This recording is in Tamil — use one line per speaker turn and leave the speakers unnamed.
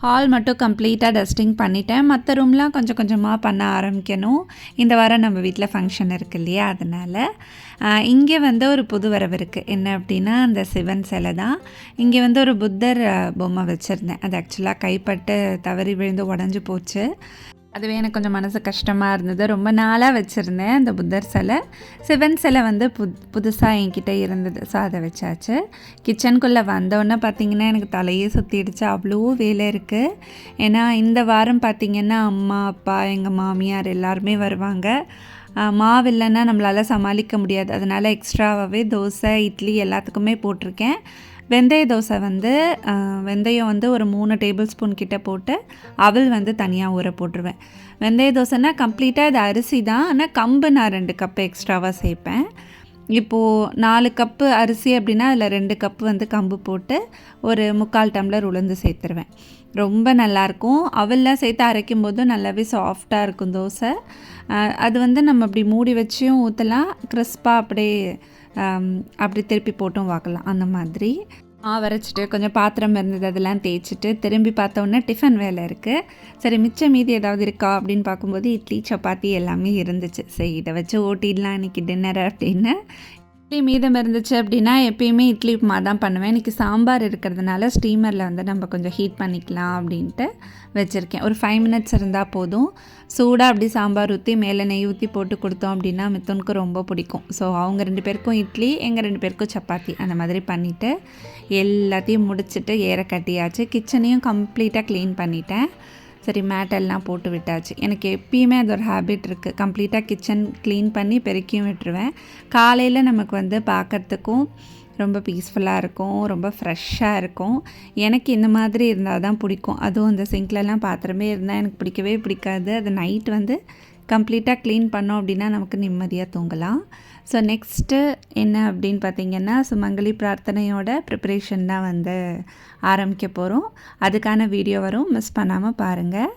ஹால் மட்டும் கம்ப்ளீட்டாக டஸ்டிங் பண்ணிட்டேன். மற்ற ரூம்லாம் கொஞ்சம் கொஞ்சமாக பண்ண ஆரம்பிக்கணும். இந்த வாரம் நம்ம வீட்டில் ஃபங்க்ஷன் இருக்கு இல்லையா, அதனால் இங்கே வந்து ஒரு புது வரவு இருக்குது. என்ன அப்படின்னா, அந்த சிவன் சிலை தான். இங்கே வந்து ஒரு புத்தர் பொம்மை வச்சுருந்தேன். அது ஆக்சுவலாக கைப்பட்டு தவறி விழுந்து உடஞ்சி போச்சு. அதுவே எனக்கு கொஞ்சம் மனசு கஷ்டமாக இருந்தது. ரொம்ப நாளாக வச்சுருந்தேன் அந்த புத்தர் சிலை. சிவன் சிலை வந்து புதுசாக என்கிட்ட இருந்தது. ஸோ அதை வச்சாச்சு. கிச்சனுக்குள்ளே வந்தோடனே பார்த்திங்கன்னா எனக்கு தலையே சுற்றிடுச்சு. அவ்வளோ வேலை இருக்குது. ஏன்னா இந்த வாரம் பார்த்திங்கன்னா அம்மா, அப்பா, எங்கள் மாமியார் எல்லாருமே வருவாங்க. மாவு இல்லைன்னா நம்மளால் சமாளிக்க முடியாது. அதனால் எக்ஸ்ட்ராவாகவே தோசை, இட்லி எல்லாத்துக்குமே போட்டிருக்கேன். வெந்தய தோசை வந்து வெந்தயம் வந்து ஒரு 3 டேபிள் ஸ்பூன் கிட்ட போட்டு அவல் வந்து தனியாக ஊற போட்டுருவேன். வெந்தய தோசைனா கம்ப்ளீட்டாக இது அரிசி தான். ஆனால் கம்பு நான் 2 கப்பு எக்ஸ்ட்ராவாக சேர்ப்பேன். இப்போது 4 கப்பு அரிசி அப்படின்னா அதில் 2 கப்பு வந்து கம்பு போட்டு ஒரு 3/4 டம்ளர் உளுந்து சேர்த்துருவேன். ரொம்ப நல்லாயிருக்கும். அவல்லாம் சேர்த்து அரைக்கும் போது நல்லாவே சாஃப்டாக இருக்கும் தோசை. அது வந்து நம்ம அப்படி மூடி வச்சியும் ஊற்றலாம், கிறிஸ்பாக அப்படியே அப்படி திருப்பி போட்டும் வாக்கலாம். அந்த மாதிரி வரைச்சிட்டு கொஞ்சம் பாத்திரம் இருந்தது, அதெல்லாம் தேய்ச்சிட்டு திரும்பி பார்த்தோன்னே டிஃபன் வேலை இருக்குது. சரி, மிச்சம் மீதி ஏதாவது இருக்கா அப்படின்னு பார்க்கும்போது இட்லி, சப்பாத்தி எல்லாமே இருந்துச்சு. சரி, இதை வச்சு ஓட்டிடலாம் இன்றைக்கி டின்னர் அப்படின்னு. இட்லி மீதம் இருந்துச்சு அப்படின்னா எப்பயுமே இட்லி உப்புமா தான் பண்ணுவேன். இன்றைக்கி சாம்பார் இருக்கிறதுனால ஸ்டீமரில் வந்து நம்ம கொஞ்சம் ஹீட் பண்ணிக்கலாம் அப்படின்ட்டு வச்சுருக்கேன். ஒரு 5 மினிட்ஸ் இருந்தால் போதும். சூடாக அப்படி சாம்பார் ஊற்றி மேலே நெய் ஊற்றி போட்டு கொடுத்தோம் அப்படின்னா மித்தனுக்கு ரொம்ப பிடிக்கும். ஸோ அவங்க 2 பேருக்கும் இட்லி, எங்கள் 2 பேருக்கும் சப்பாத்தி அந்த மாதிரி பண்ணிவிட்டு எல்லாத்தையும் முடிச்சுட்டு ஏற கட்டியாச்சு. கிச்சனையும் கம்ப்ளீட்டாக க்ளீன் பண்ணிட்டேன். சரி, மேட்டெல்லாம் போட்டு விட்டாச்சு. எனக்கு எப்பயுமே அது ஒரு ஹேபிட் இருக்குது. கம்ப்ளீட்டாக கிச்சன் க்ளீன் பண்ணி பெருக்கியும் விட்டுருவேன். காலையில் நமக்கு வந்து பார்க்குறதுக்கும் ரொம்ப பீஸ்ஃபுல்லாக இருக்கும், ரொம்ப ஃப்ரெஷ்ஷாக இருக்கும். எனக்கு இந்த மாதிரி இருந்தால் தான் பிடிக்கும். அதுவும் இந்த சிங்க்லலாம் பாத்திரமே இருந்தால் எனக்கு பிடிக்கவே பிடிக்காது. அது நைட் வந்து கம்ப்ளீட்டாக க்ளீன் பண்ணோம் அப்படின்னா நமக்கு நிம்மதியாக தூங்கலாம். ஸோ நெக்ஸ்ட்டு என்ன அப்படின்னு பார்த்திங்கன்னா, சுமங்கலி பிரார்த்தனையோட ப்ரிப்ரேஷன் தான் வந்து ஆரம்பிக்க போகிறோம். அதுக்கான வீடியோ வரும், மிஸ் பண்ணாமல் பாருங்கள்.